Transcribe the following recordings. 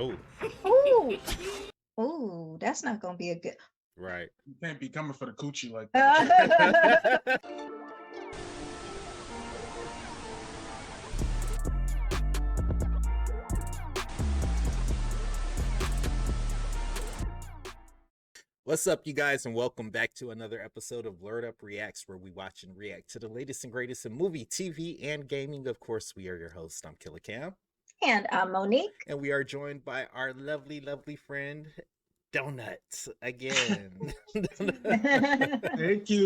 Oh, Ooh, ooh, that's not gonna be a good. right. You can't be coming for the coochie like that. What's up, you guys, and welcome back to another episode of Blerd Up Reacts, where we watch and react to the latest and greatest in movie, TV, and gaming. Of course, we are your hosts. I'm Killer Cam. And I'm Monique. And we are joined by our lovely, lovely friend, Donut, again.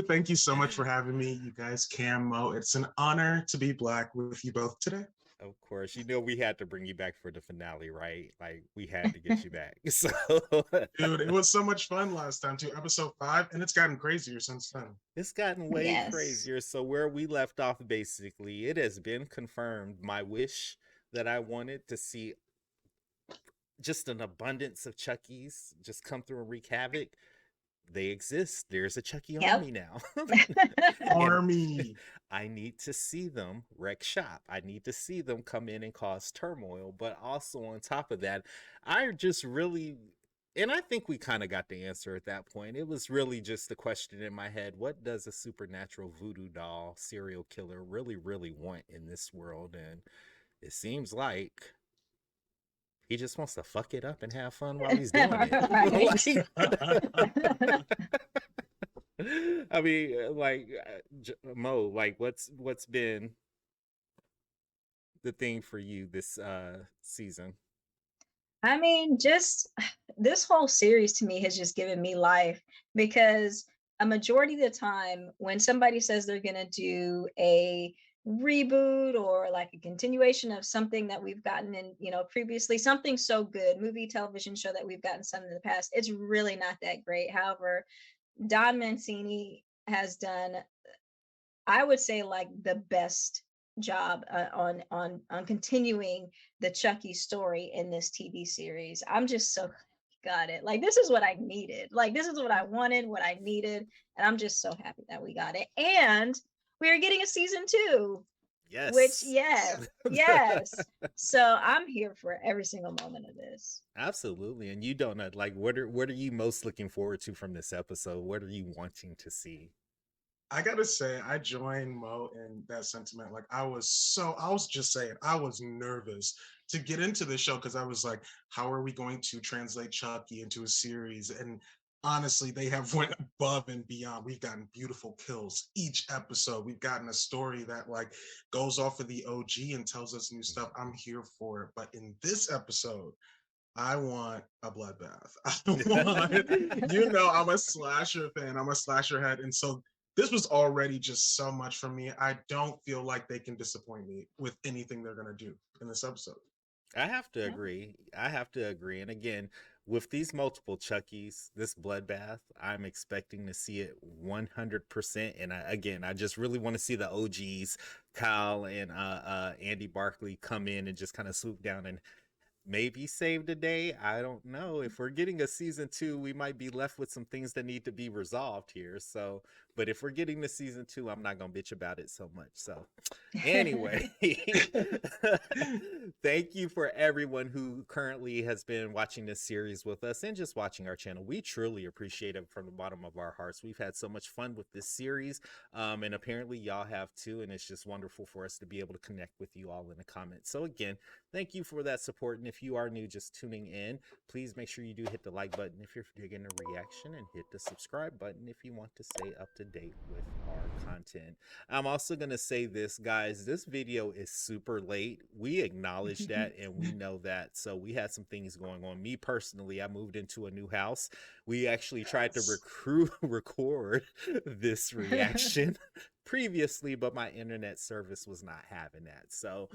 Thank you so much for having me, you guys. Cam, Mo, it's an honor to be Black with you both today. Of course, you know we had to bring you back for the finale, right? Like, we had to get you back. So, dude, it was so much fun last time too, episode 5, and it's gotten crazier since then. It's gotten way crazier. So where we left off, basically, it has been confirmed. My wish that I wanted to see just an abundance of Chuckies just come through and wreak havoc. They exist. There's a Chucky army now. Army. I need to see them wreck shop. I need to see them come in and cause turmoil. But also on top of that, I just really, and I think we kind of got the answer at that point. It was really just the question in my head: what does a supernatural voodoo doll serial killer really, really want in this world? And it seems like he just wants to fuck it up and have fun while he's doing it. I mean, like, Mo, like, what's been the thing for you this season? I mean, just this whole series to me has just given me life, because a majority of the time when somebody says they're gonna do a reboot or like a continuation of something that we've gotten in, previously, something so good, movie, television show that we've gotten some in the past, it's really not that great. However, Don Mancini has done, I would say, like the best job on continuing the Chucky story in this TV series. I'm just so got it. Like, this is what I needed. Like, this is what I wanted, what I needed, and I'm just so happy that we got it. And we are getting a season 2. Yes. Which, yes. So I'm here for every single moment of this. Absolutely. And you don't know, like, what are you most looking forward to from this episode? What are you wanting to see? I gotta say, I joined Mo in that sentiment. Like, I was just saying, I was nervous to get into the show because I was like, how are we going to translate Chucky into a series? And honestly, they have went above and beyond. We've gotten beautiful kills each episode. We've gotten a story that like goes off of the OG and tells us new stuff. I'm here for it. But in this episode, I want a bloodbath. I'm a slasher fan. I'm a slasher head. And so this was already just so much for me. I don't feel like they can disappoint me with anything they're going to do in this episode. I have to agree. And again, with these multiple Chuckies, this bloodbath, I'm expecting to see it 100%. And I just really want to see the OGs, Kyle and Andy Barkley, come in and just kind of swoop down and maybe save the day. I don't know. If we're getting a season 2, we might be left with some things that need to be resolved here. So, but if we're getting the season 2, I'm not gonna bitch about it so much. So anyway, thank you for everyone who currently has been watching this series with us and just watching our channel. We truly appreciate it from the bottom of our hearts. We've had so much fun with this series, and apparently y'all have too, and it's just wonderful for us to be able to connect with you all in the comments. So again, thank you for that support. And if you are new, just tuning in, please make sure you do hit the like button if you're digging the reaction, and hit the subscribe button if you want to stay up to date with our content. I'm also going to say this, guys, this video is super late. We acknowledge that and we know that. So we had some things going on. Me personally, I moved into a new house. We actually tried to record this reaction previously, but my internet service was not having that. So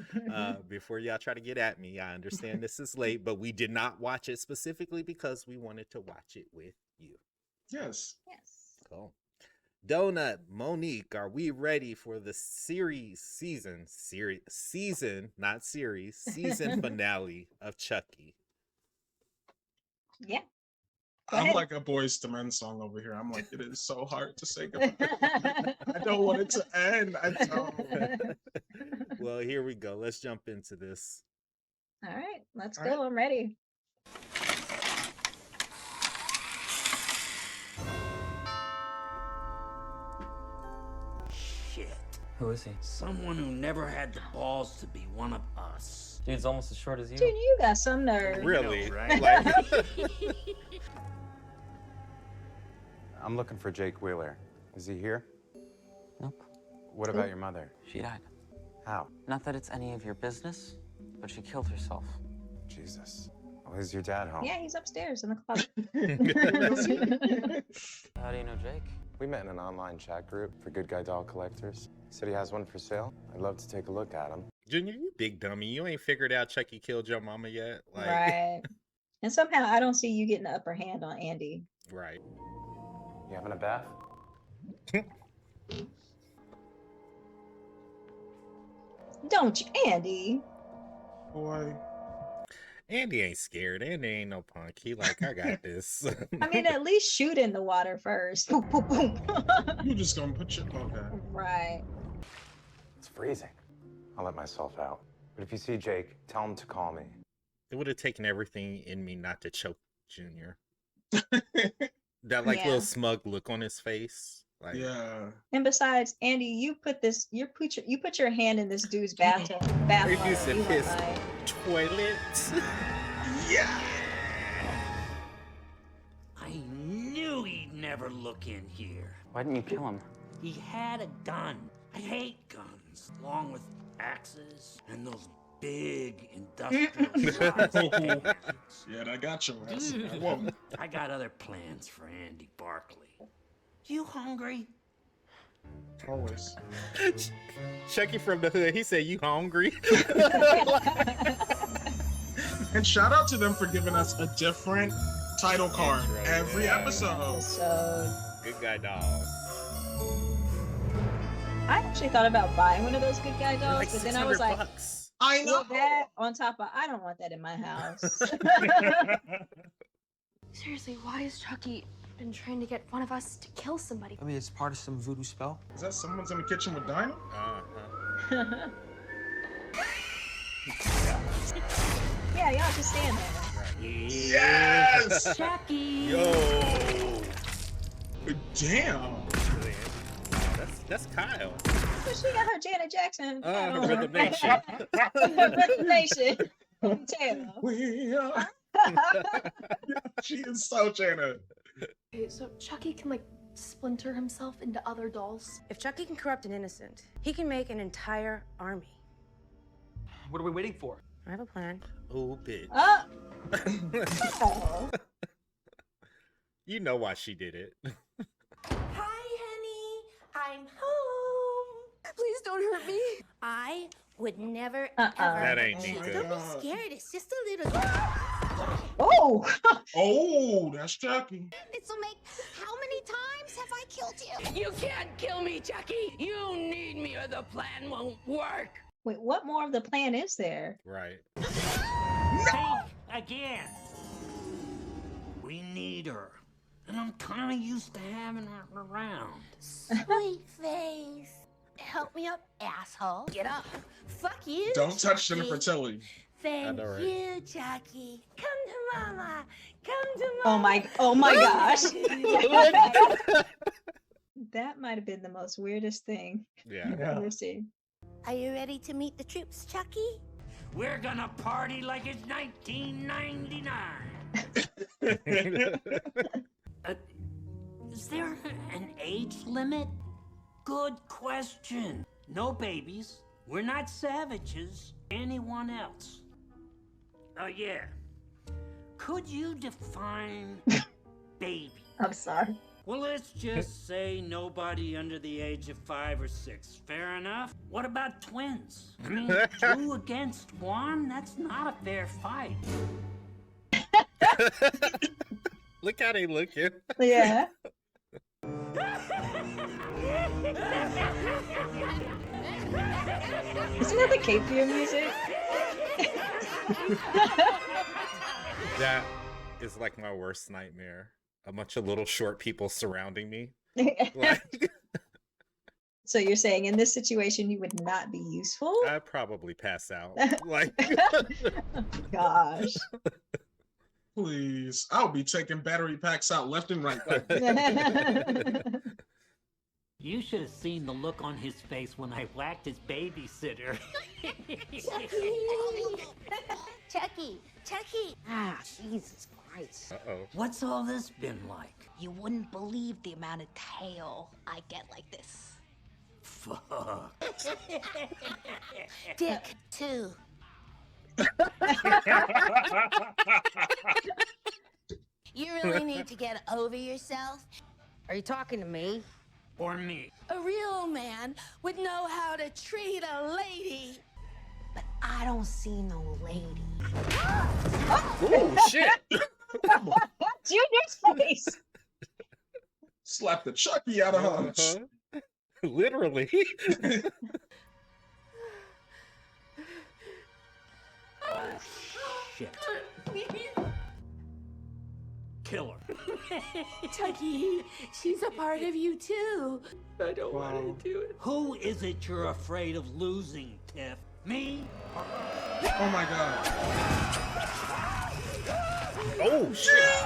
before y'all try to get at me, I understand this is late, but we did not watch it specifically because we wanted to watch it with you. Yes. Cool. Donut, Monique, are we ready for the season finale of Chucky? Yeah. I'm like a Boyz II Men song over here. I'm like, it is so hard to say goodbye. I don't want it to end. I don't. Well, here we go. Let's jump into this. All right, let's go. I'm ready. Who is he? Someone who never had the balls to be one of us. Dude's almost as short as you. Dude, you got some nerve. Really? You know, right? Like, I'm looking for Jake Wheeler. Is he here? Nope. What about your mother? She died. How? Not that it's any of your business, but she killed herself. Jesus. Well, is your dad home? Yeah, he's upstairs in the closet. How do you know Jake? We met in an online chat group for good guy doll collectors. He said he has one for sale. I'd love to take a look at him. Junior, you big dummy. You ain't figured out Chucky killed your mama yet. Like, Right. And somehow I don't see you getting the upper hand on Andy. Right. You having a bath? Don't you, Andy? Boy. Andy ain't scared. Andy ain't no punk. He like, I got this. I mean, at least shoot in the water first. Boom, boom, boom. You just gonna put your okay. Right. It's freezing. I'll let myself out. But if you see Jake, tell him to call me. It would have taken everything in me not to choke Junior. That like Yeah. little smug look on his face. Like, Yeah. And besides, Andy, you put your hand in this dude's bathtub. Refuse to You were piss. like, toilet. Yeah. I knew he'd never look in here. Why didn't you kill him? He had a gun. I hate guns, along with axes and those big industrial size cannons. Yeah, that got your ass. Whoa. I got other plans for Andy Barkley. You hungry? Always. Chucky from the hood. He said, "You hungry?" And shout out to them for giving us a different title card Intro, every yeah. episode. So Good guy dog. I actually thought about buying one of those good guy dolls, Like but then I was like, $600. I know. well, that on top of I don't want that in my house. Seriously, why has Chucky been trying to get one of us to kill somebody? I mean, it's part of some voodoo spell. Is that someone's in the kitchen with Dinah? Uh-huh. Yeah, y'all just stand there. Yes! Chucky! Yo. Damn. That's Kyle. But she got her Janet Jackson. hat on. Rhythm Nation. Rhythm Nation. Taylor. We are. She is so Janet. Okay, so Chucky can like splinter himself into other dolls. If Chucky can corrupt an innocent, he can make an entire army. What are we waiting for? I have a plan. Oh, bitch. Oh. Oh. You know why she did it. Hi, honey. I'm home. Please don't hurt me. I would never Uh-uh. ever. That ain't Oh me my good. Don't God. be scared. It's just a little. Oh. Oh, that's Chucky. This'll make. How many times have I killed you? You can't kill me, Chucky! You need me or the plan won't work! Wait, what more of the plan is there? Right. Think again! We need her. And I'm kinda used to having her around. Sweet face. Help me up, asshole. Get up. Fuck you. Don't touch Chucky. Jennifer Tilly. Thank know, right? you, Chucky. Come to mama. Come to Oh mama. oh my gosh. That might have been the most weirdest thing Yeah. I've ever seen. Are you ready to meet the troops, Chucky? We're gonna party like it's 1999. Is there an age limit? Good question. No babies. We're not savages. Anyone else? Oh, yeah. Could you define baby? I'm sorry. Well, let's just say nobody under the age of 5 or 6. Fair enough? What about twins? I mean, 2 against 1? That's not a fair fight. Look how they looking. Yeah. Isn't that the Cape Fear music? That is like my worst nightmare. A bunch of little short people surrounding me. Like, So you're saying in this situation you would not be useful? I'd probably pass out. Like, Gosh. Please. I'll be taking battery packs out left and right. You should have seen the look on his face when I whacked his babysitter. Chucky! Chucky! Ah, Jesus Christ. Uh-oh. What's all this been like? You wouldn't believe the amount of tail I get like this. Fuck. Dick, too. You really need to get over yourself. Are you talking to me? Or me. A real man would know how to treat a lady. But I don't see no lady. Oh, shit. Junior's face. Slap the Chucky out of her. Literally. Oh, shit. Kill her. Chucky, she's a part of you too. I don't want to do it. Who is it you're afraid of losing, Tiff? Me? Oh my god. Oh, shit.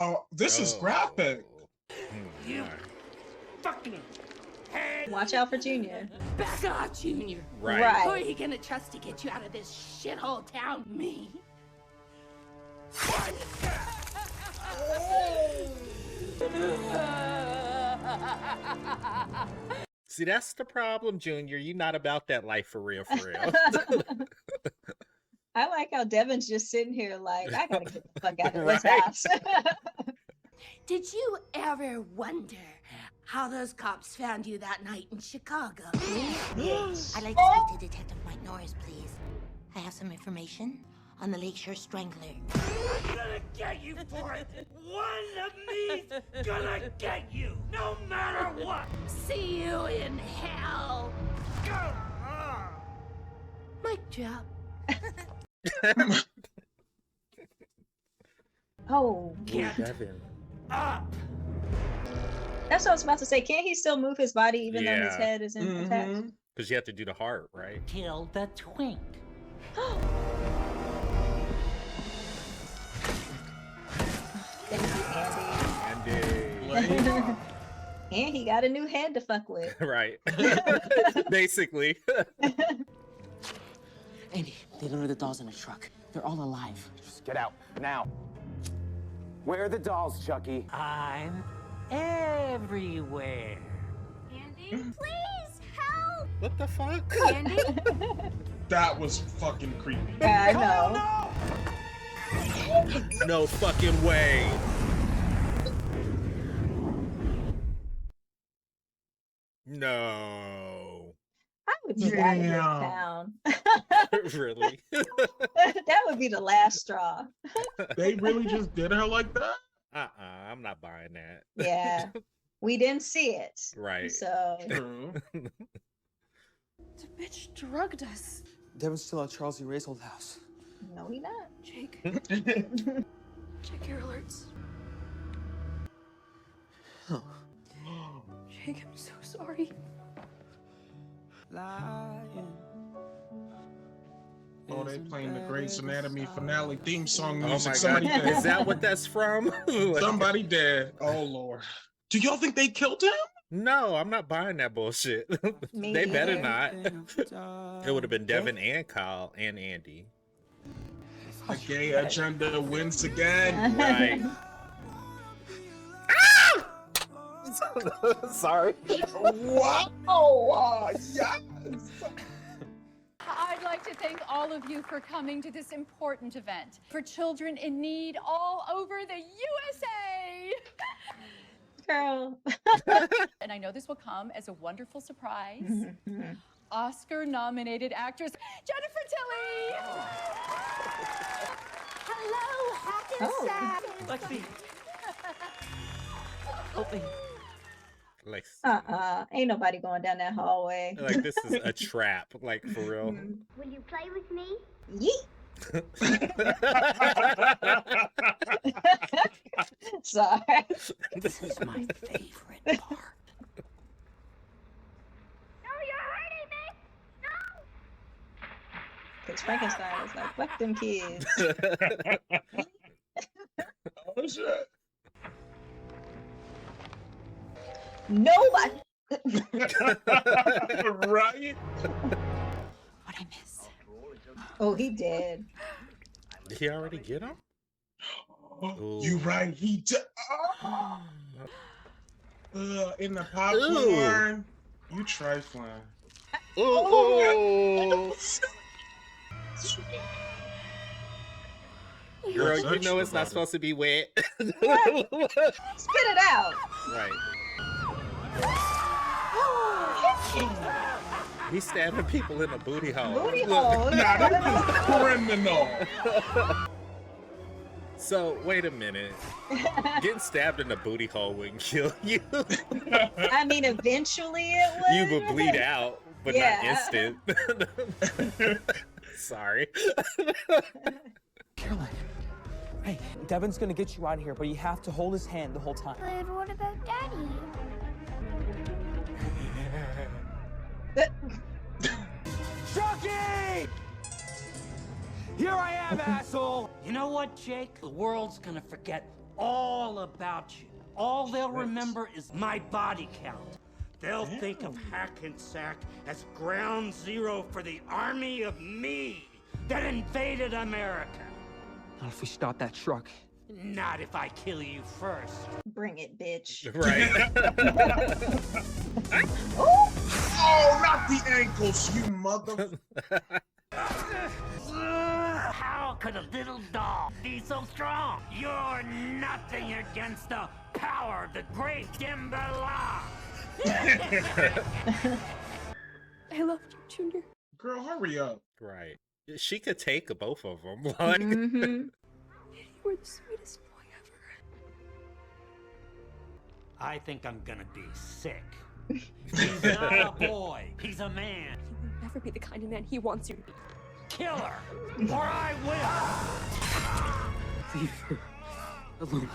Oh, this is graphic. You fucking head. Watch out for Junior. Back off, Junior. Right. Who are you gonna trust to get you out of this shithole town? Me? See, that's the problem, Junior. You're not about that life for real, for real. I like how Devon's just sitting here like, I gotta get the fuck out of this Right. house. Did you ever wonder how those cops found you that night in Chicago? Yes. I'd like to speak to Detective Mike Norris, please. I have some information on the Lakeshore Strangler. I'm gonna get you for it. One of me's gonna get you, no matter what. See you in hell. Mic drop. Oh, Get Devin. up. that's what I was about to say. Can't he still move his body even though his Yeah. head is intact? Because you have to do the heart, right? Kill the twink. Thank you, Andy. Andy. And he got a new head to fuck with. Right. Basically. Andy, they loaded the dolls in a truck. They're all alive. Just get out, now. Where are the dolls, Chucky? I'm everywhere. Andy, please help. What the fuck? Andy? That was fucking creepy. I know. No fucking way. No. I would be out of this Damn. town. Really? That would be the last straw. They really just did her like that? I'm not buying that. Yeah. We didn't see it. Right. So True. The bitch drugged us. Devon's still at Charles E. Ray's old house. no, he not. Jake, check your alerts. Oh. Jake, I'm so sorry. Oh, they playing the Grey's Anatomy finale theme song Oh music. my Somebody god. dead. Is that what that's from? Somebody dead. Oh Lord. Do y'all think they killed him? No, I'm not buying that bullshit. Me They better either. not. It would have been Devin and Kyle and Andy. The gay agenda wins again. Right. Sorry. What? Oh, yes. I'd like to thank all of you for coming to this important event for children in need all over the USA. Girl. And I know this will come as a wonderful surprise. Oscar-nominated actress Jennifer Tilly. Hello, Hackensack. Lexy. Help me. Like, Ain't nobody going down that hallway. like this is a trap, like for real. Will you play with me? Yeet. Sorry. This is my favorite part. No, you're hurting me. No. Because Frankenstein was like, fuck them kids. Oh shit. Nobody. Right? What I miss? Oh, he did. Did he already get him? You right, he did. In the popcorn. You trifling. Ooh. Girl, Yes, you know it's extra not supposed to be wet. Spit it out. Right. He's stabbing people in the booty hole. Booty Look. hole. Now this is criminal. So, wait a minute. Getting stabbed in the booty hole wouldn't kill you. I mean, eventually it would. You would bleed out, but not instant. Sorry. Caroline. Hey, Devon's gonna get you out of here, but you have to hold his hand the whole time. But what about Daddy? Chucky! Here I am, asshole! You know what, Jake? The world's gonna forget all about you. All they'll remember is my body count. They'll think of Hackensack as ground zero for the army of me that invaded America. Not if we stop that truck. Not if I kill you first. Bring it, bitch. Right. Oh, not the ankles, you mother. How could a little doll be so strong? You're nothing against the power of the great Timberlaw. I love you, Junior. Girl, hurry up. Right. She could take both of them. Like, You were the sweetest boy ever. I think I'm gonna be sick. He's not a boy. He's a man. You will never be the kind of man he wants you to be. Kill her, or I will. Leave her alone.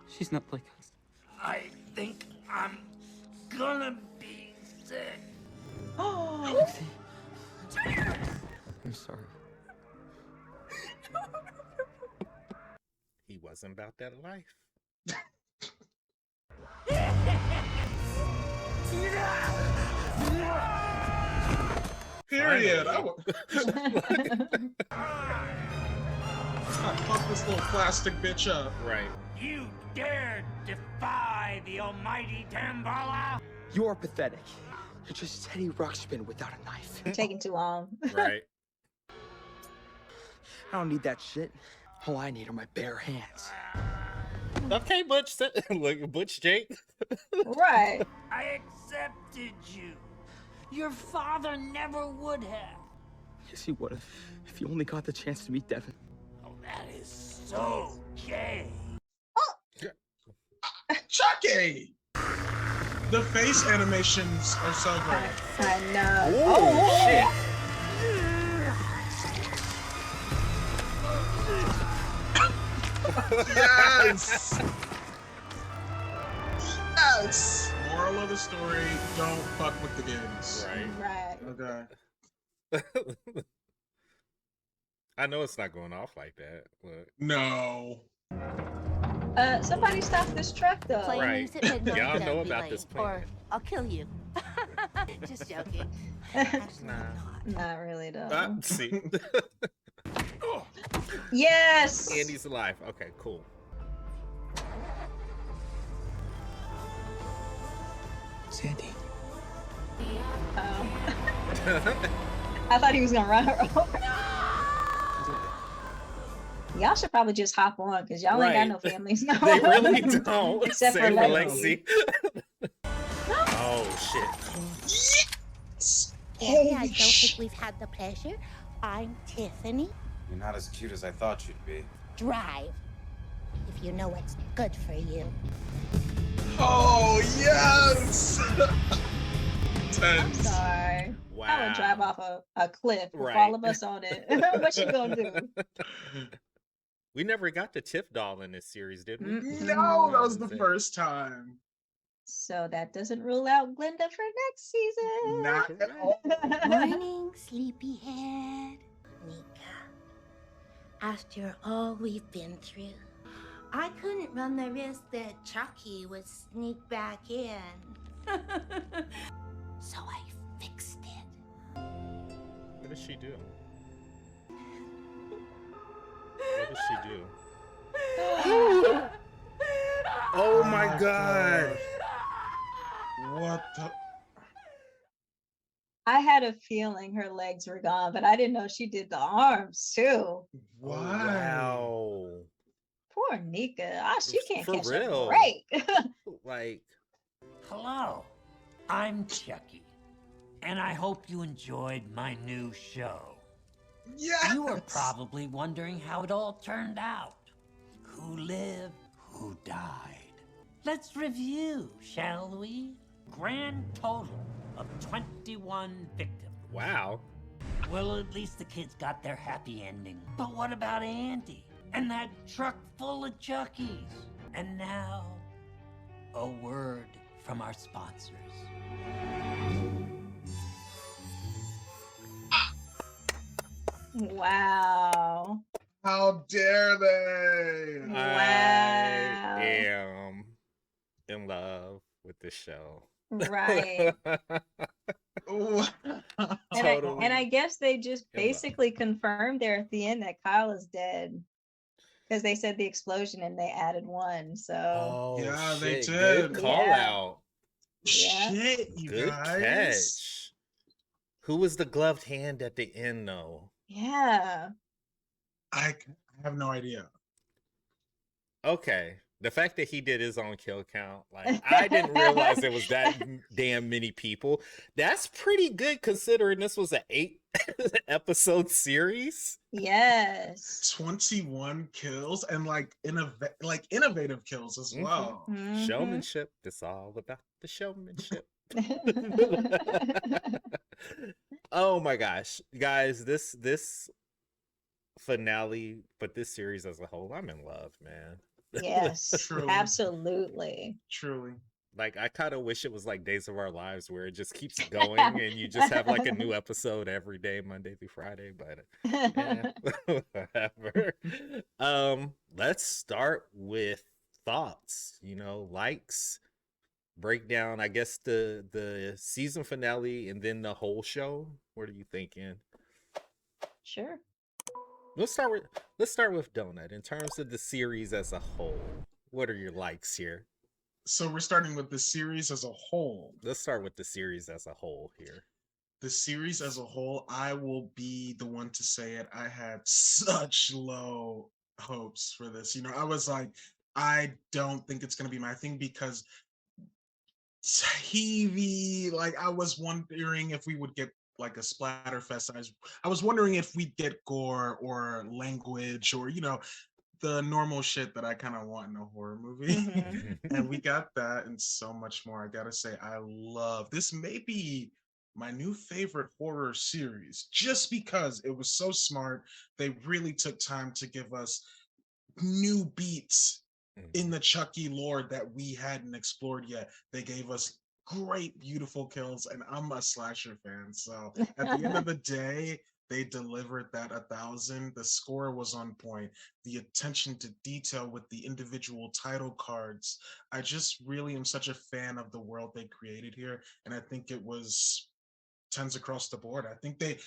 She's not like us. I think I'm gonna be sick. Oh. I'm sorry. he wasn't about that life. Period. Fuck this little plastic bitch up. Right. You dare defy the almighty Tambala? You're pathetic. You're just Teddy Ruxpin without a knife. You're taking too long. Right. I don't need that shit. All I need are my bare hands. Okay, Butch. Look, Butch Jake. Right. I accepted you. Your father never would have. Yes, he would have. If you only got the chance to meet Devon. Oh, that is so gay. Chucky! The face animations are so great. I know. Oh, shit. Yes! Yes! Moral of the story, don't fuck with the games. Right. Right. Okay. I know it's not going off like that. Look. No. Somebody stop this truck though. Play Right. music at midnight, Y'all don't know be about late, this plan. Or I'll kill you. Just joking. Actually, I'm not. Not really though. See. Yes. Andy's alive. Okay, cool. Sandy. Oh. I thought he was gonna run her over. Y'all should probably just hop on because y'all ain't got no families now. They really don't. Except for Same Lexi. Oh shit. Daddy, I don't think we've had the pleasure. I'm Tiffany. You're not as cute as I thought you'd be. Drive. If you know what's good for you. Oh, yes! I'm Tense. sorry. Wow. I would drive off a cliff with Right. all of us on it. What you gonna do? We never got the Tiff doll in this series, did we? No, that was the first time. So that doesn't rule out Glinda for next season. Not at all. Morning, sleepyhead. Nika. After all we've been through, I couldn't run the risk that Chucky would sneak back in. So I fixed it. What does she do? What does she do? Oh my god! What the? I had a feeling her legs were gone, but I didn't know she did the arms too. Why? Wow. Poor Nika. Ah, she can't For catch real. a break. Like, Hello, I'm Chucky, and I hope you enjoyed my new show. Yes! You were probably wondering how it all turned out. Who lived, who died. Let's review, shall we? Grand total of 21 victims. wow. Well, at least the kids got their happy ending. But what about Andy? And that truck full of Chuckies? And now, a word from our sponsors. Wow. How dare they? Wow. I am in love with the show. Right. Ooh. And I guess they just in love. basically confirmed there at the end that Kyle is dead. Because they said the explosion and they added one. So Oh, Yeah, they shit. did. Good call Yeah. out. Yeah. Shit, you Good guys. catch. Who was the gloved hand at the end, though? Yeah. I have no idea. Okay. The fact that he did his own kill count, like, I didn't realize there was that damn many people. That's pretty good considering this was an 8 episode series. Yes. 21 kills and like innovative kills as well. Mhm. Showmanship. It's all about the showmanship. Oh my gosh, guys, this finale, but this series as a whole, I'm in love, man. Yes. Truly. Absolutely. Truly. Like, I kind of wish it was like Days of Our Lives where it just keeps going and you just have like a new episode every day, Monday through Friday, but yeah, whatever. Let's start with thoughts, likes, breakdown, I guess the season finale and then the whole show. What are you thinking? Sure. Let's start with Donut. In terms of the series as a whole, what are your likes here? So we're starting with the series as a whole. Let's start with the series as a whole here. The series as a whole, I will be the one to say it. I had such low hopes for this. I was like, I don't think it's going to be my thing because TV, like, I was wondering if we would get like a Splatterfest. I was wondering if we'd get gore or language or, the normal shit that I kind of want in a horror movie. And we got that and so much more. I gotta say, I love this. May be my new favorite horror series just because it was so smart. They really took time to give us new beats in the Chucky lore that we hadn't explored yet. They gave us great, beautiful kills, and I'm a slasher fan. So at the end of the day, they delivered that 1,000. The score was on point. The attention to detail with the individual title cards. I just really am such a fan of the world they created here, and I think it was tens across the board. I think they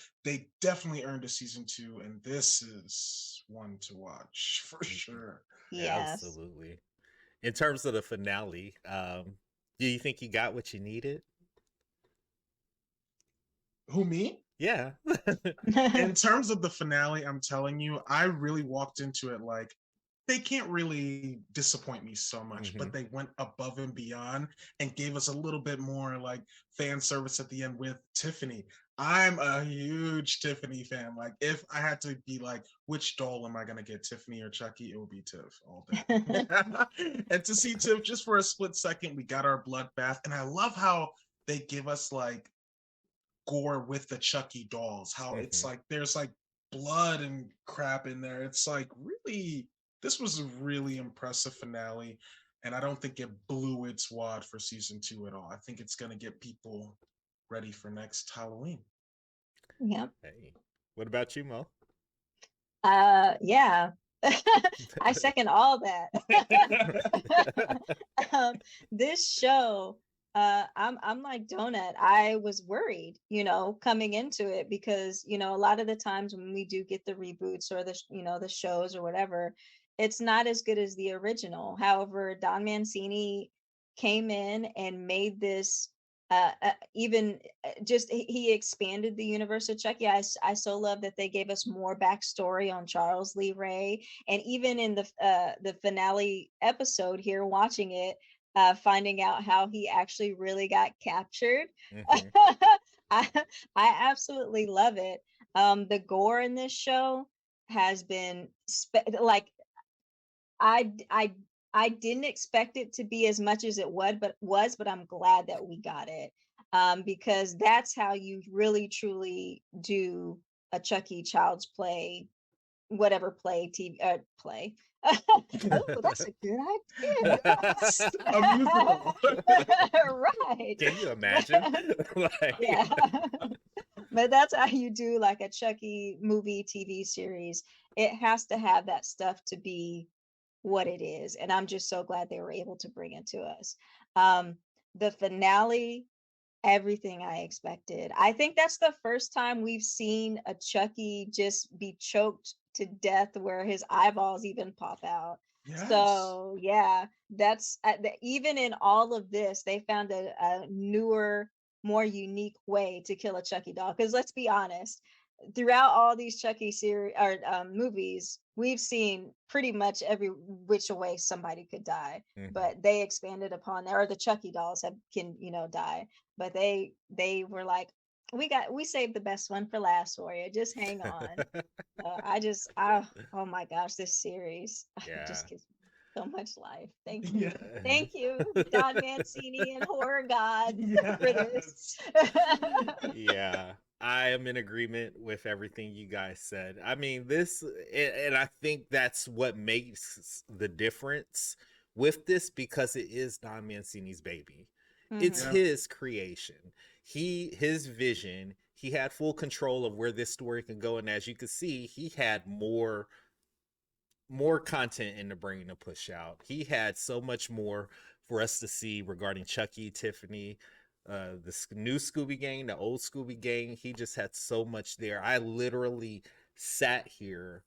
definitely earned a season 2, and this is one to watch for sure. Yes. Absolutely. In terms of the finale, do you think you got what you needed? Who, me? Yeah. In terms of the finale, I'm telling you, I really walked into it like, they can't really disappoint me so much, but they went above and beyond and gave us a little bit more like fan service at the end with Tiffany. I'm a huge Tiffany fan. Like, if I had to be like, which doll am I gonna get, Tiffany or Chucky? It would be Tiff all day. And to see Tiff just for a split second, we got our bloodbath, and I love how they give us like gore with the Chucky dolls. How it's like there's like blood and crap in there. It's like really. This was a really impressive finale, and I don't think it blew its wad for season 2 at all. I think it's going to get people ready for next Halloween. Yep. Hey, what about you, Mo? Yeah. I second all that. This show, I'm like Donut. I was worried, coming into it because, a lot of the times when we do get the reboots or the shows or whatever, it's not as good as the original. However, Don Mancini came in and made this even just he expanded the universe of Chucky. I so love that they gave us more backstory on Charles Lee Ray, and even in the finale episode here, watching it, finding out how he actually really got captured. Mhm. I I absolutely love it. The gore in this show has been like I didn't expect it to be as much as it but I'm glad that we got it. Because that's how you really truly do a Chucky Child's Play, whatever play TV play. Oh, that's a good idea. A musical. Right. Can you imagine? Like, Yeah. But that's how you do like a Chucky movie TV series. It has to have that stuff to be what it is, and I'm just so glad they were able to bring it to us. The finale, everything I expected. I think that's the first time we've seen a Chucky just be choked to death where his eyeballs even pop out. Yes. So yeah, that's even in all of this, they found a newer, more unique way to kill a Chucky doll. Because let's be honest, throughout all these Chucky series or movies, we've seen pretty much every which way somebody could die. Mhm. But they expanded upon that, or the Chucky dolls can die. But they were like, we saved the best one for last for you. Just hang on. Oh my gosh, this series Yeah. just gives me so much life. Thank you. Yeah. Thank you, Don Mancini and Horror God, for this. Yeah, I am in agreement with everything you guys said. I mean, and I think that's what makes the difference with this, because it is Don Mancini's baby. It's Mhm. his creation. His vision. He had full control of where this story can go, and as you can see, he had more content in the brain to push out. He had so much more for us to see regarding Chucky, Tiffany, the new Scooby Gang, the old Scooby Gang. He just had so much there. I literally sat here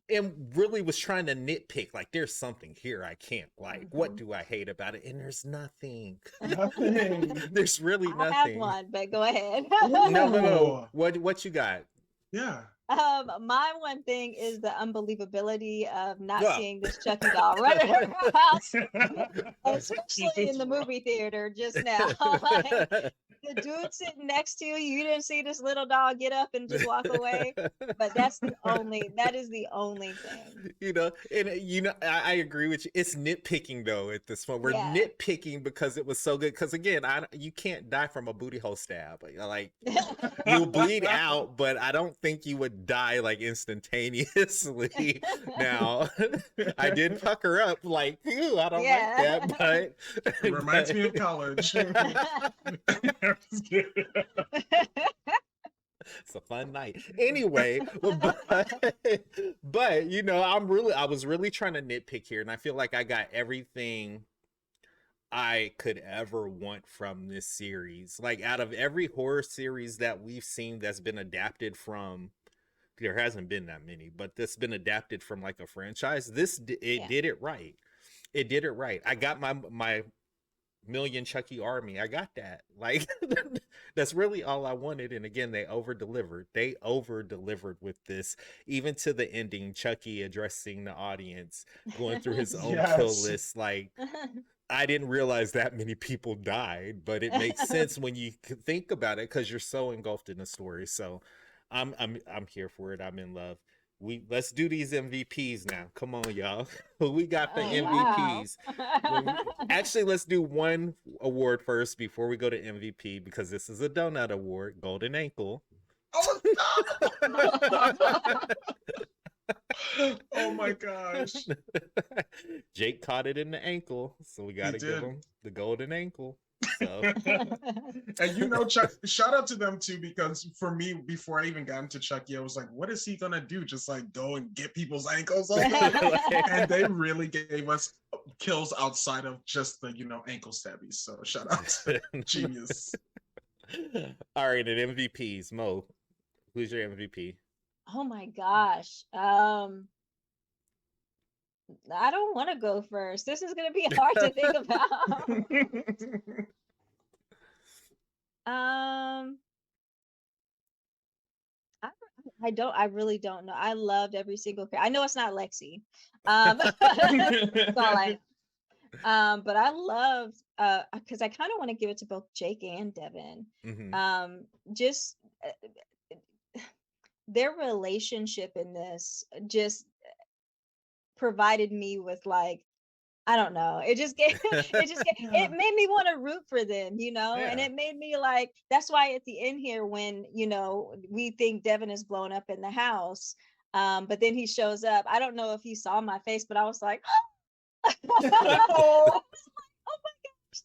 and really was trying to nitpick, like, there's something here I can't like. What do I hate about it? And there's nothing. Nothing. There's really I have nothing. one, but go ahead. No. What you got? Yeah. My one thing is the unbelievability of not Yeah. seeing this Chucky doll running around the house, especially in the movie theater just now. Like, the dude sitting next to you, you didn't see this little dog get up and just walk away. But that is the only thing. I agree with you. It's nitpicking though at this point. We're Yeah. nitpicking because it was so good. Because again, you can't die from a booty hole stab. Like, you'll bleed out, but I don't think you would die like instantaneously. Now, I did pucker up like, ew, I don't like that, but It reminds me of college. it's a fun night. Anyway, but I was really trying to nitpick here, and I feel like I got everything I could ever want from this series. Like, out of every horror series that we've seen that's been adapted from, there hasn't been that many, but that's been adapted from like a franchise. Did it right. It did it right. I got my million Chucky army. I got that. Like, that's really all I wanted. And again, they over-delivered. They over-delivered with this, even to the ending, Chucky addressing the audience, going through his own kill list. Like, I didn't realize that many people died, but it makes sense when you think about it, because you're so engulfed in the story. So I'm here for it. I'm in love. Let's do these MVPs now. Come on, y'all. Who we got for MVPs? Wow. Actually, let's do one award first before we go to MVP, because this is a donut award, Golden Ankle. Oh, oh my gosh. Jake caught it in the ankle, so we got to give him the Golden Ankle. So, and shout out to them too, because for me, before I even got into Chucky, I was like, what is he gonna do? Just like go and get people's ankles off? And they really gave us kills outside of just the ankle stabbies. So shout out to Genius. All right, and MVPs, Mo, who's your MVP? Oh my gosh. I don't want to go first. This is going to be hard to think about. I really don't know. I loved every single character. I know it's not Lexy. That's all I know. But I loved because I kind of want to give it to both Jake and Devon. Just their relationship in this just provided me with, like, I don't know, it made me want to root for them, and it made me like, that's why at the end here, when we think Devon is blown up in the house, but then he shows up. I don't know if he saw my face, but I was like, oh my gosh,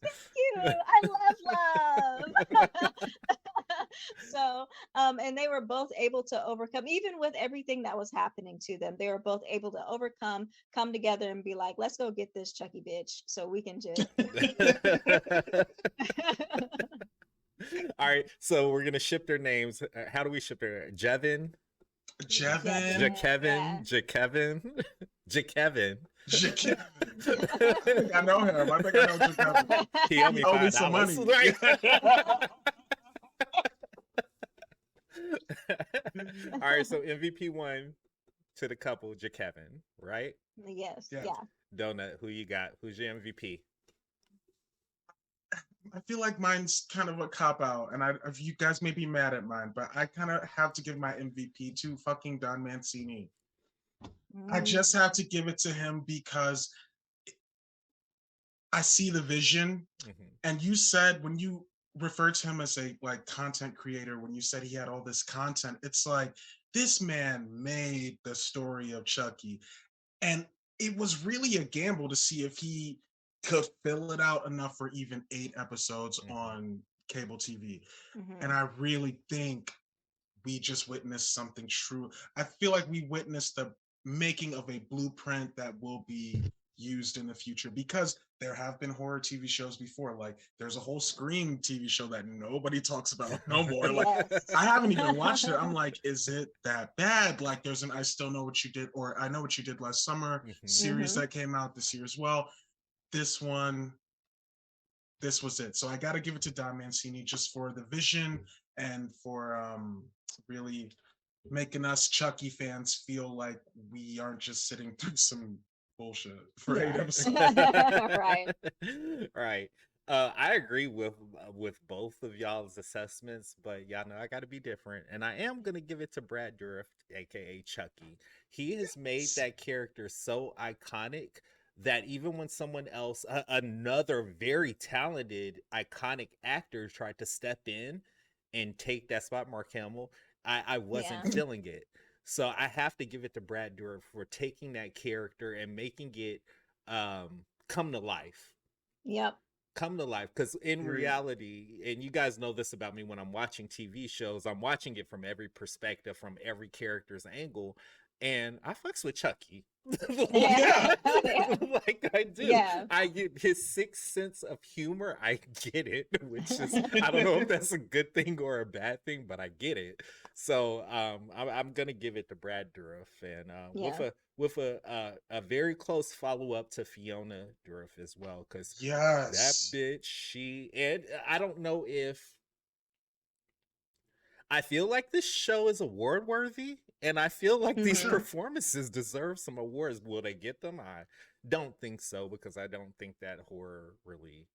thank you, I love So and they were both able to overcome, even with everything that was happening to them. They were both able to overcome, come together and be like, let's go get this Chucky bitch so we can just All right, so we're gonna ship their names. How do we ship their Jevin? Jakevin. I know him. I think I know Jakevin. He owed me $5. Some money. All right, so MVP 1 to the couple, Jakevin, right? Yes. Yeah. Donut, who you got? Who's your MVP? I feel like mine's kind of a cop-out, and you guys may be mad at mine, but I kind of have to give my MVP to fucking Don Mancini. I just have to give it to him because I see the vision. And you said, when you referred to him as a content creator, when you said he had all this content, it's like, this man made the story of Chucky. And it was really a gamble to see if he could fill it out enough for even 8 episodes on cable TV. And I really think we just witnessed something true. I feel like we witnessed the making of a blueprint that will be used in the future, because there have been horror TV shows before. Like, there's a whole Scream TV show that nobody talks about no more. Like, I haven't even watched it. I'm like, is it that bad? Like, there's an I Still Know What You Did, or I Know What You Did Last Summer series that came out this year as well. This was it. So I got to give it to Don Mancini, just for the vision and for really making us Chucky fans feel like we aren't just sitting through some bullshit for 8 episodes. Right. I agree with both of y'all's assessments, but y'all know I got to be different, and I am gonna give it to Brad Dourif, aka Chucky. He has made that character so iconic that even when someone else, another very talented, iconic actor, tried to step in and take that spot, Mark Hamill, I wasn't feeling it. So I have to give it to Brad Dourif for taking that character and making it come to life. Come to life. Because in reality, and you guys know this about me, when I'm watching TV shows, I'm watching it from every perspective, from every character's angle. And I fucks with Chucky. Like I do. I get his sixth sense of humor. I get it, which is, I don't know if that's a good thing or a bad thing, but I get it. So I'm gonna give it to Brad Dourif, and with a very close follow up to Fiona Dourif as well, because that bitch, and I don't know if, I feel like this show is award worthy, and I feel like these performances deserve some awards. Will they get them? I don't think so, because I don't think that horror really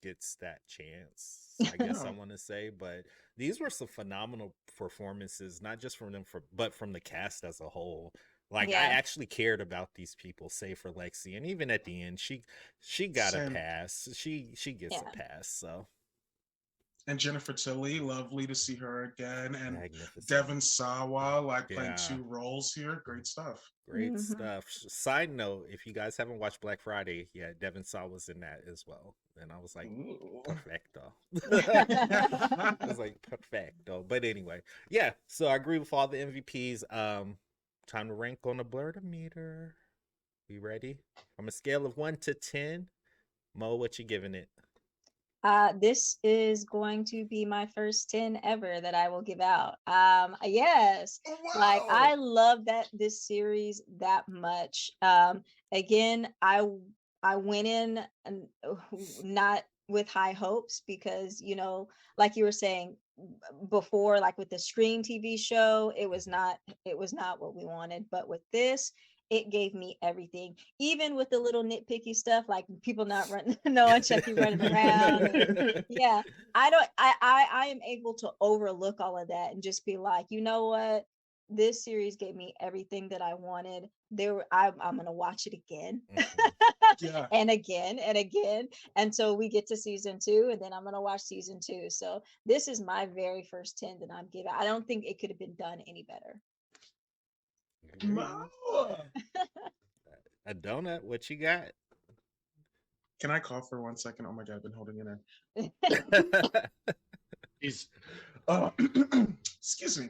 gets that chance, I guess I want to say. But these were some phenomenal performances, not just from them, but from the cast as a whole. Like, I actually cared about these people, save for Lexy, and even at the end, she got a pass. She gets a pass. So And Jennifer Tilly, lovely to see her again. And Magnificent. Devon Sawa, like playing Yeah. 2 roles here. Great stuff. Great Mhm. stuff. Side note, if you guys haven't watched Black Friday, yeah, Devon Sawa was in that as well. And I was like, Ooh. perfecto. I was like, perfecto. But anyway, yeah, so I agree with all the MVPs. Time to rank on the Blerd meter. We ready? From a scale of 1 to 10, Mo, what you giving it? This is going to be my first 10 ever that I will give out. Yes, Oh, like wow. I love this series that much. Again, I went in and not with high hopes because, you know, like you were saying before, like with the Scream TV show, it was not what we wanted, but with this, it gave me everything, even with the little nitpicky stuff, like people not running, knowing Chucky running around. And, yeah, I am able to overlook all of that and just be like, you know what? This series gave me everything that I wanted. I'm gonna watch it again. Yeah. And again and again until we get to season 2, and then I'm gonna watch season 2. So this is my very first 10 that I'm giving. I don't think it could have been done any better. Mo. A donut, what you got? Can I cough for 1 second? Oh my God, I've been holding it in. Excuse me.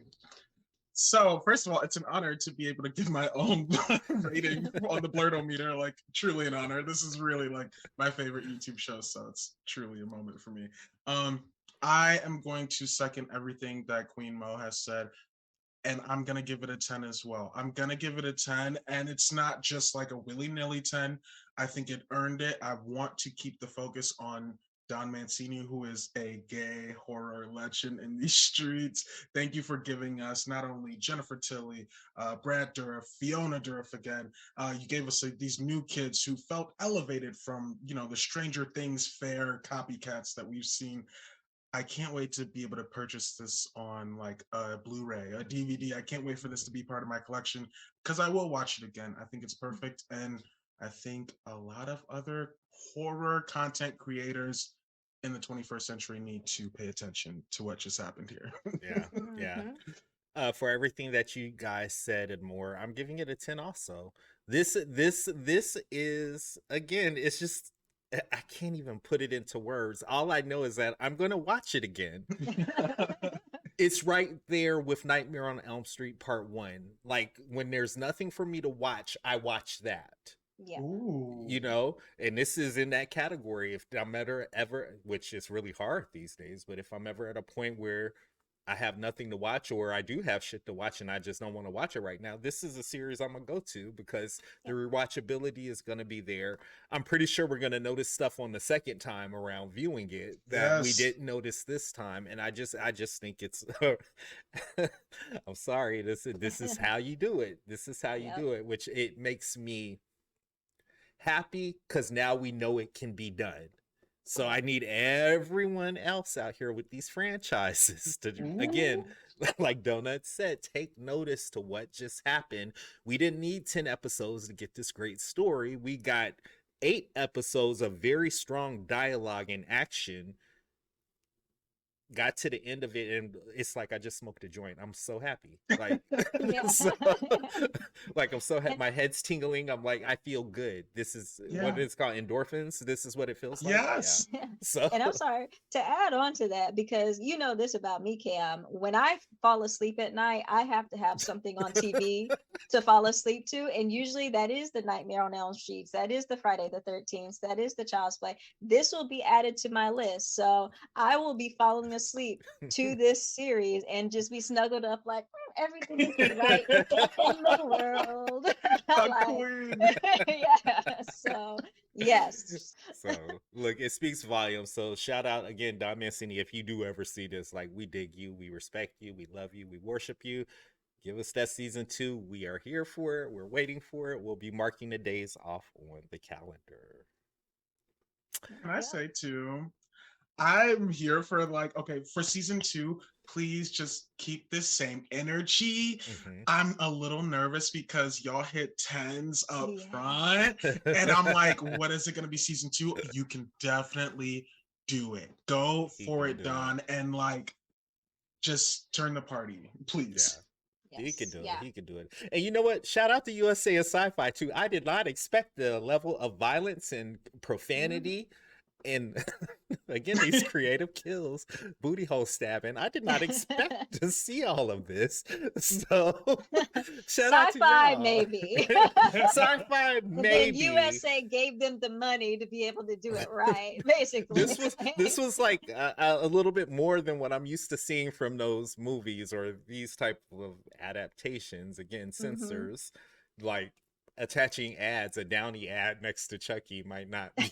So, first of all, it's an honor to be able to give my own rating on the Blerdometer. Like, truly an honor. This is really like my favorite YouTube show, so it's truly a moment for me. I am going to second everything that Queen Mo has said, and I'm going to give it a 10 as well. I'm going to give it a 10, and it's not just like a willy-nilly 10. I think it earned it. I want to keep the focus on Don Mancini, who is a gay horror legend in these streets. Thank you for giving us not only Jennifer Tilly, Brad Dourif, Fiona Dourif again. You gave us these new kids who felt elevated from, you know, the Stranger Things fair copycats that we've seen. I can't wait to be able to purchase this on like a Blu-ray, a DVD. I can't wait for this to be part of my collection because I will watch it again. I think it's perfect. And I think a lot of other horror content creators in the 21st century need to pay attention to what just happened here. Yeah, yeah. For everything that you guys said and more, I'm giving it a 10 also. This is, again, it's just, I can't even put it into words. All I know is that I'm going to watch it again. It's right there with Nightmare on Elm Street Part 1. Like, when there's nothing for me to watch, I watch that. Yeah. Ooh. You know, and this is in that category. If I'm ever, which is really hard these days, but if I'm ever at a point where I have nothing to watch, or I do have shit to watch and I just don't want to watch it right now, this is a series I'm gonna go to because the rewatchability is gonna be there. I'm pretty sure we're gonna notice stuff on the second time around viewing it that we didn't notice this time, and I just think it's I'm sorry, this is how you do it. This is how you do it, which it makes me happy because now we know it can be done. So I need everyone else out here with these franchises to, again, like Donut said, take notice to what just happened. We didn't need 10 episodes to get this great story. We got 8 episodes of very strong dialogue and action. Got to the end of it and it's like I just smoked a joint. I'm so happy. Like, like I'm so happy. My head's tingling. I'm like, I feel good. This is what it's called, endorphins. This is what it feels like. Yes. Yeah. So, and I'm sorry to add on to that, because you know this about me, Cam. When I fall asleep at night, I have to have something on TV to fall asleep to, and usually that is the Nightmare on Elm Street, that is the Friday the 13th, that is the Child's Play. This will be added to my list, so I will be falling asleep to this series and just be snuggled up like everything is right in the world. Yeah, so yes. So look, it speaks volumes. So shout out again, Don Mancini, if you do ever see this, like, we dig you, we respect you, we love you, we worship you. Give us that season 2. We are here for it. We're waiting for it. We'll be marking the days off on the calendar. Can I say too, I'm here for like, okay, for season 2, please just keep this same energy. I'm a little nervous because y'all hit 10s up front. And I'm like, what is it going to be season 2? You can definitely do it. Go He for can it, do Don, and like just turn the party, please. Yeah. He can do it. Yeah. He can do it. And you know what? Shout out to USA and Syfy too. I did not expect the level of violence and profanity and again these creative kills, booty hole stabbing. I did not expect to see all of this. So shout out to Syfy y'all. maybe. Syfy But maybe. then USA gave them the money to be able to do it right, basically. This was like a little bit more than what I'm used to seeing from those movies or these type of adaptations. Again, censors like attaching ads, a Downey ad next to Chucky might not be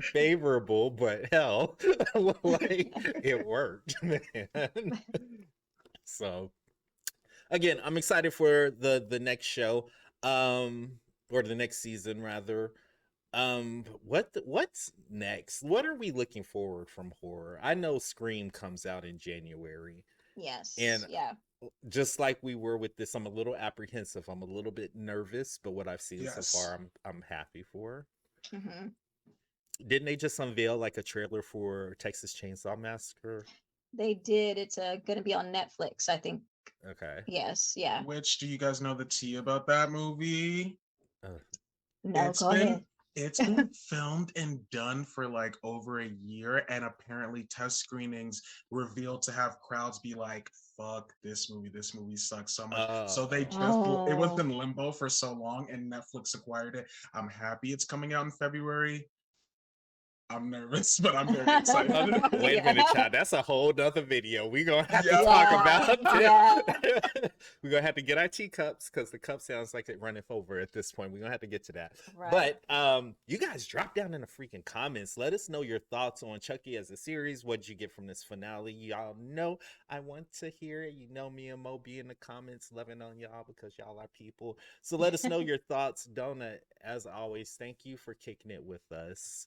favorable, but hell, like it worked, man. So again, I'm excited for the next show, or the next season rather. What's next? What are we looking forward from horror? I know Scream comes out in January. Yes. And yeah. just like we were with this, I'm a little apprehensive. I'm a little bit nervous, but what I've seen so far, I'm happy for. Didn't they just unveil like a trailer for Texas Chainsaw Massacre? They did. It's going to be on Netflix, I think. Okay. Yes. Yeah. Which, do you guys know the tea about that movie? No, go ahead. It's been filmed and done for like over a year, and apparently test screenings revealed to have crowds be like, fuck this movie sucks so much. So they just, it was in limbo for so long, and Netflix acquired it. I'm happy it's coming out in February. I'm nervous, but I'm very excited. Wait a minute, child. That's a whole nother video. We're gonna have to talk about it. We're gonna have to get our teacups because the cup sounds like it running over at this point. We're gonna have to get to that. But you guys drop down in the freaking comments. Let us know your thoughts on Chucky as a series. What did you get from this finale? Y'all know I want to hear it. You know me and Mo be in the comments loving on y'all because y'all are people. So let us know your thoughts. Donut, as always, thank you for kicking it with us.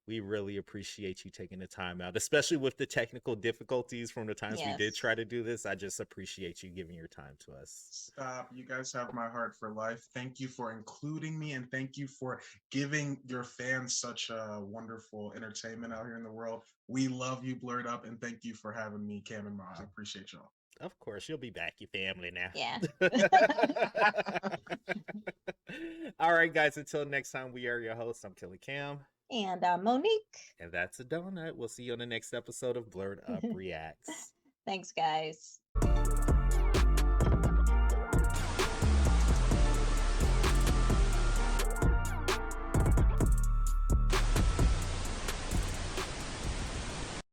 We really appreciate you taking the time out, especially with the technical difficulties from the times we did try to do this. I just appreciate you giving your time to us. Stop. You guys have my heart for life. Thank you for including me, and thank you for giving your fans such a wonderful entertainment out here in the world. We love you, Blerd Up, and thank you for having me, Cam and Ma. I appreciate y'all. Of course, you'll be back, your family now. Yeah. All right, guys, until next time, we are your hosts. I'm Killer Cam. And Monique. And that's a donut. We'll see you on the next episode of Blerd Up Reacts. Thanks, guys.